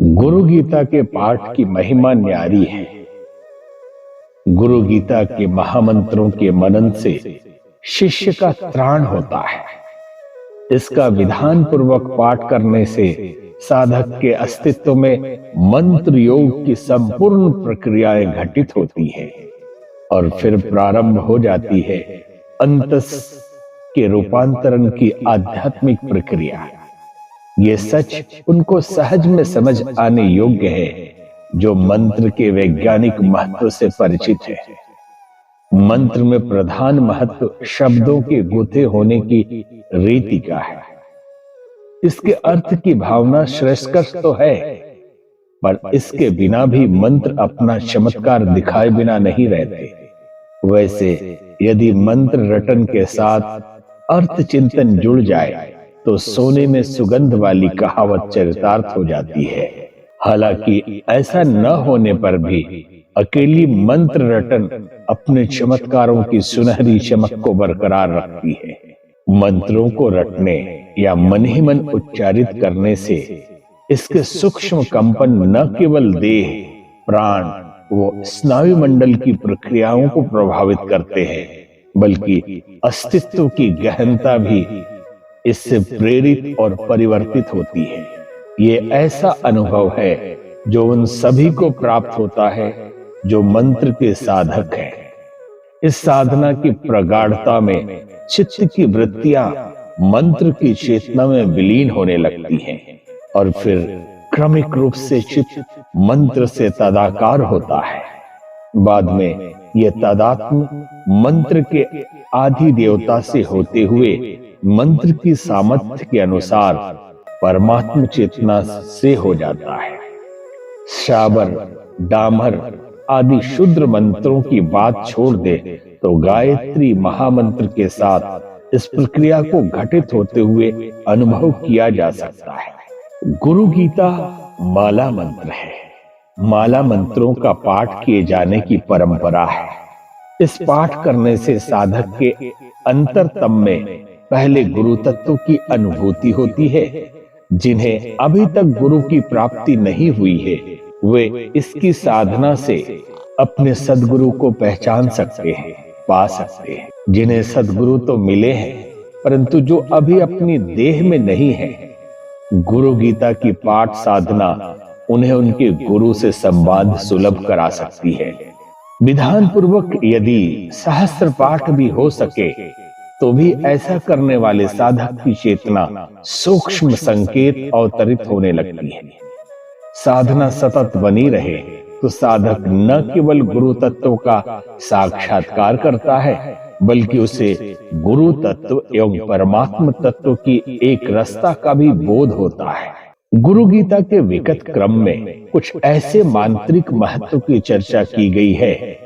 गुरु गीता के पाठ की महिमा न्यारी है। गुरु गीता के महामंत्रों के मनन से शिष्य का त्राण होता है। इसका विधान पूर्वक पाठ करने से साधक के अस्तित्व में मंत्र योग की संपूर्ण प्रक्रियाएं घटित होती हैं और फिर प्रारंभ हो जाती है अंतस के रूपांतरण की आध्यात्मिक प्रक्रिया। ये सच उनको सहज में समझ आने योग्य है जो मंत्र के वैज्ञानिक महत्व से परिचित है। मंत्र में प्रधान महत्व शब्दों के गुथे होने की रीति का है। इसके अर्थ की भावना श्रेष्ठकर तो है, पर इसके बिना भी मंत्र अपना चमत्कार दिखाए बिना नहीं रहते। वैसे यदि मंत्र रटन के साथ अर्थ चिंतन जुड़ जाए तो सोने में सुगंध वाली कहावत चरितार्थ हो जाती है। हालांकि ऐसा न होने पर भी अकेली मंत्र रटन अपने चमत्कारों की सुनहरी चमक को बरकरार रखती है। मंत्रों को रटने या मन ही मन उच्चारित करने से इसके सूक्ष्म कंपन न केवल देह, प्राण व स्नायु मंडल की प्रक्रियाओं को प्रभावित करते हैं, बल्कि अस्तित्व की गहनता भी इससे प्रेरित और परिवर्तित होती है। ये ऐसा अनुभव है जो उन सभी को प्राप्त होता है जो मंत्र के साधक हैं। इस साधना की प्रगाढ़ता में चित्त की वृत्तियां मंत्र की चेतना में विलीन होने लगती हैं और फिर क्रमिक रूप से चित्त मंत्र से तदाकार होता है। बाद में यह तादात्म्य मंत्र के आदि देवता से होते हुए मंत्र की सामर्थ्य के अनुसार परमात्म चेतना से हो जाता है। शाबर, डामर आदि शुद्र मंत्रों की बात छोड़ दे तो गायत्री महामंत्र के साथ इस प्रक्रिया को घटित होते हुए अनुभव किया जा सकता है। गुरु गीता माला मंत्र है। माला मंत्रों का पाठ किए जाने की परंपरा है। इस पाठ करने से साधक के अंतरतम में पहले गुरु तत्व की अनुभूति होती है। जिन्हें अभी तक गुरु की प्राप्ति नहीं हुई है वे इसकी साधना से अपने सद्गुरु को पहचान सकते हैं, पा सकते हैं। जिन्हें सद्गुरु तो मिले हैं परंतु जो अभी अपनी देह में नहीं है, गुरु गीता की पाठ साधना उन्हें उनके गुरु से संवाद सुलभ करा सकती है। विधान पूर्वक यदि सहस्त्र पाठ भी हो सके तो भी ऐसा करने वाले साधक की चेतना सूक्ष्म संकेत अवतरित होने लगती है। साधना सतत बनी रहे तो साधक न केवल गुरु तत्व का साक्षात्कार करता है बल्कि उसे गुरु तत्व एवं परमात्म तत्व की एक रस्ता का भी बोध होता है। गुरु गीता के विगत क्रम में कुछ ऐसे मांत्रिक महत्व की चर्चा की गई है।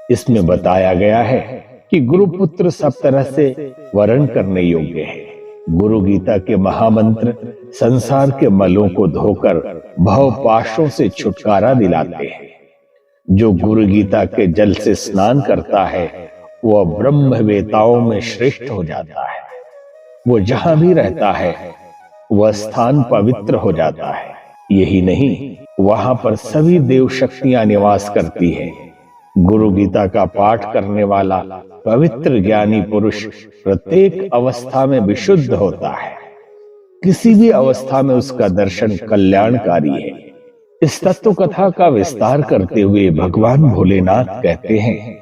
इसमें बताया गया है कि गुरु पुत्र सब तरह से वर्ण करने योग्य है। गुरु गीता के महामंत्र संसार के मलों को धोकर भव पाशों से छुटकारा दिलाते हैं। जो गुरु गीता के जल से स्नान करता है वह ब्रह्मवेताओं में श्रेष्ठ हो जाता है। वो जहां भी रहता है वह स्थान पवित्र हो जाता है। यही नहीं, वहां पर सभी देव शक्तियां निवास करती हैं। गुरु गीता का पाठ करने वाला पवित्र ज्ञानी पुरुष प्रत्येक अवस्था में विशुद्ध होता है। किसी भी अवस्था में उसका दर्शन कल्याणकारी है। इस तत्व कथा का विस्तार करते हुए भगवान भोलेनाथ कहते हैं,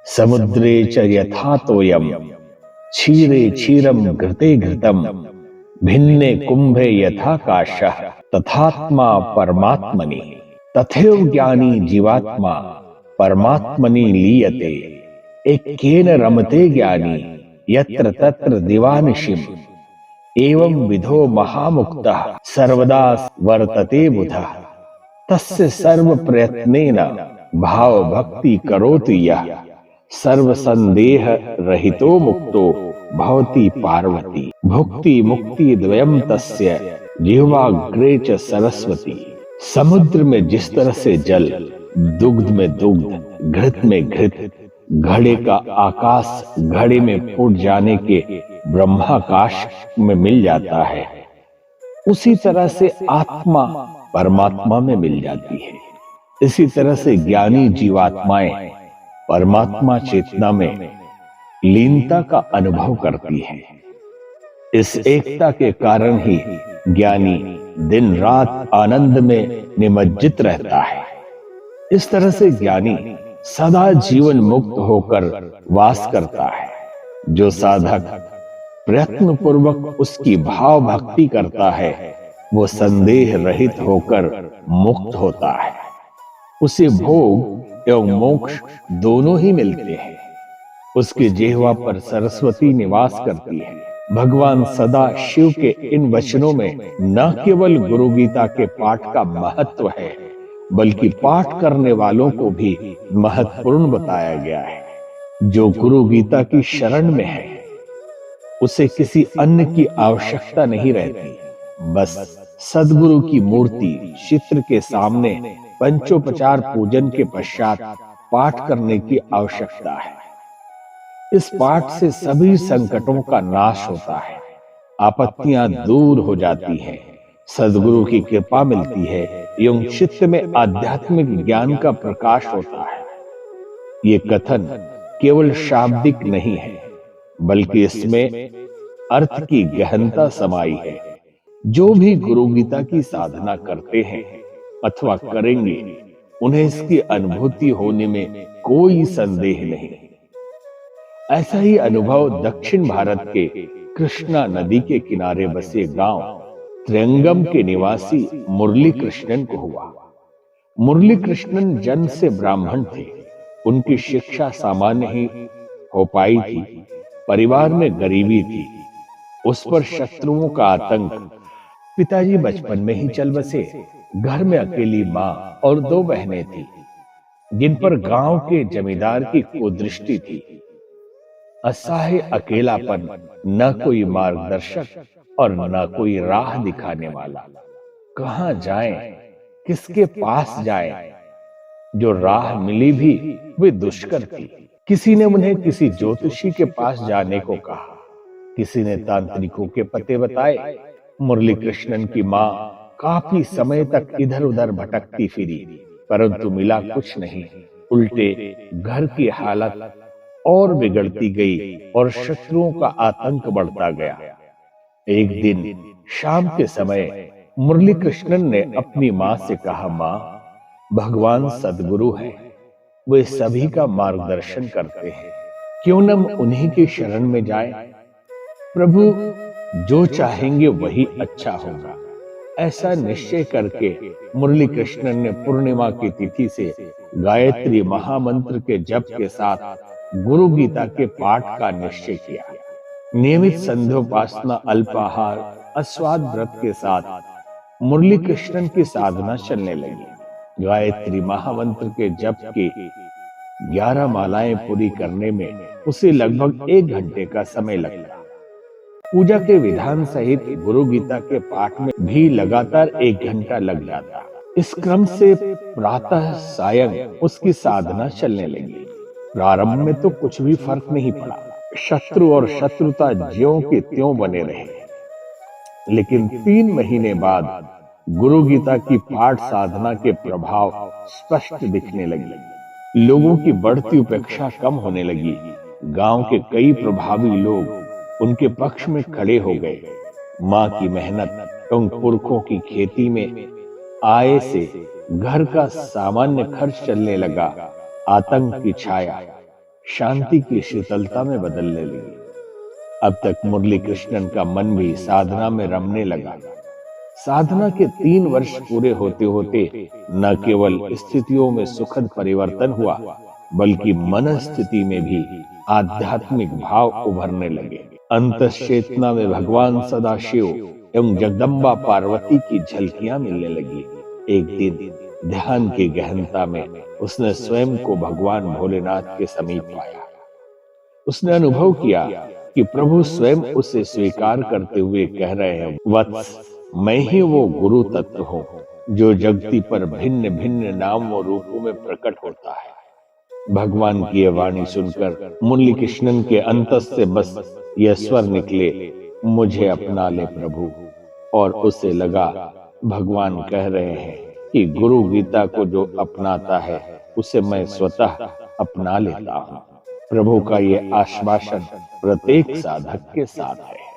समुद्रे च यथा तोयम क्षीरे क्षीरम घृते घृतम भिन्ने कुंभे यथा काशः तथात्मा परमात्मनि तथैव ज्ञानी जीवात्मा परमात्मनि लीयते एकेन रमते ज्ञानी यत्र तत्र दिवानिशिम एवं विधो महामुक्तः सर्वदा वर्तते बुधः तस्य सर्व प्रयत्नेन भाव भक्ति करोति यः सर्व संदेह रहितो मुक्तो भवति पार्वती भुक्ति मुक्ति द्वयम तस्य जिह्वाग्रे च सरस्वती। समुद्र में जिस तरह से जल, दुग्ध में दुग्ध, घृत में घृत, घड़े का आकाश घड़े में फूट जाने के ब्रह्माकाश में मिल जाता है, उसी तरह से आत्मा परमात्मा में मिल जाती है। इसी तरह से ज्ञानी जीवात्माएं परमात्मा चेतना में लीनता का अनुभव करती हैं। इस एकता के कारण ही ज्ञानी दिन रात आनंद में निमज्जित रहता है। इस तरह से ज्ञानी सदा जीवन मुक्त होकर वास करता है। जो साधक प्रयत्न पूर्वक उसकी भाव भक्ति करता है वो संदेह रहित होकर मुक्त होता है। उसे भोग एवं मोक्ष दोनों ही मिलते हैं। उसके जिह्वा पर सरस्वती निवास करती है। भगवान सदा शिव के इन वचनों में न केवल गुरु गीता के पाठ का महत्व है बल्कि पाठ करने वालों को भी महत्वपूर्ण बताया गया है। जो गुरु गीता की शरण में है उसे किसी अन्य की आवश्यकता नहीं रहती। बस सद्गुरु की मूर्ति चित्र के सामने पंचोपचार पूजन के पश्चात पाठ करने की आवश्यकता है। इस पाठ से सभी संकटों का नाश होता है, आपत्तियां दूर हो जाती हैं, सद्गुरु की कृपा मिलती है एवं चित्त में आध्यात्मिक ज्ञान का प्रकाश होता है। ये कथन केवल शाब्दिक नहीं है बल्कि इसमें अर्थ की गहनता समाई है। जो भी गुरु गीता की साधना करते हैं अथवा करेंगे उन्हें इसकी अनुभूति होने में कोई संदेह नहीं। ऐसा ही अनुभव दक्षिण भारत के कृष्णा नदी के किनारे बसे गांव त्रियंगम के निवासी मुरली कृष्णन को हुआ। मुरली कृष्णन जन्म से ब्राह्मण थे। उनकी शिक्षा सामान्य ही हो पाई थी। परिवार में गरीबी थी, उस पर शत्रुओं का आतंक। पिताजी बचपन में ही चल बसे। घर में अकेली मां और 2 बहनें थी जिन पर गांव के जमींदार की कुदृष्टि थी। असहाय अकेलापन, न कोई मार्गदर्शक और न कोई राह दिखाने वाला। कहां जाएं, किसके पास जाएं? जो राह मिली भी वे दुष्कर थी। किसी ने उन्हें किसी ज्योतिषी के पास जाने को कहा, किसी ने तांत्रिकों के पते बताए। मुरली कृष्णन की मां काफी समय तक इधर उधर भटकती फिरी परंतु मिला कुछ नहीं। उल्टे घर की हालत और बिगड़ती गई और शत्रुओं का आतंक बढ़ता गया। एक दिन शाम के समय मुरली कृष्णन ने अपनी मां से कहा, मां, भगवान सद्गुरु हैं, वे सभी का मार्गदर्शन करते हैं, क्यों न उन्हीं की शरण में जाएं? प्रभु जो चाहेंगे वही अच्छा होगा। ऐसा निश्चय करके मुरली कृष्णन ने पूर्णिमा की तिथि से गायत्री महामंत्र के जप के साथ गुरु गीता के पाठ का निश्चय किया। नियमित संध्योपासना, अल्पाहार, अस्वाद व्रत के साथ मुरली कृष्णन की साधना चलने लगी। गायत्री महामंत्र के जप की 11 मालाएं पूरी करने में उसे लगभग 1 घंटे का समय लगता। पूजा के विधान सहित गुरु गीता के पाठ में भी लगातार 1 घंटा लग जाता। इस क्रम से प्रातः सायं उसकी साधना चलने लगी। प्रारंभ में तो कुछ भी फर्क नहीं पड़ा। शत्रु और शत्रुता ज्यों के त्यों बने रहे। लेकिन 3 महीने बाद गुरु गीता की पाठ साधना के प्रभाव स्पष्ट दिखने लगे। लोगों की बढ़ती उपेक्षा कम होने लगी। गांव के कई प्रभावी लोग उनके पक्ष में खड़े हो गए। मां की मेहनत एवं पुरखों की खेती में आय से घर का सामान्य खर्च चलने लगा। आतंक की छाया शांति की शीतलता में बदलने लगी। अब तक मुरली कृष्णन का मन भी साधना में रमने लगा। साधना के 3 वर्ष पूरे होते होते न केवल स्थितियों में सुखद परिवर्तन हुआ बल्कि मन स्थिति में भी आध्यात्मिक भाव उभरने लगे। अंतश्चेतना में भगवान सदाशिव एवं जगदम्बा पार्वती की झलकियां मिलने लगी। एक दिन ध्यान की गहनता में उसने स्वयं को भगवान भोलेनाथ के समीप पाया। उसने अनुभव किया कि प्रभु स्वयं उसे स्वीकार करते हुए कह रहे हैं, वत्स, मैं ही वो गुरु तत्व हूँ जो जगती पर भिन्न भिन्न नाम और रूपों में प्रकट होता है। भगवान की यह वाणी सुनकर मुरली कृष्णन के अंतस से बस यह स्वर निकले, मुझे अपना ले प्रभु। और उसे लगा भगवान कह रहे हैं कि गुरु गीता को जो अपनाता है उसे मैं स्वतः अपना लेता हूं। प्रभु का ये आश्वासन प्रत्येक साधक के साथ है।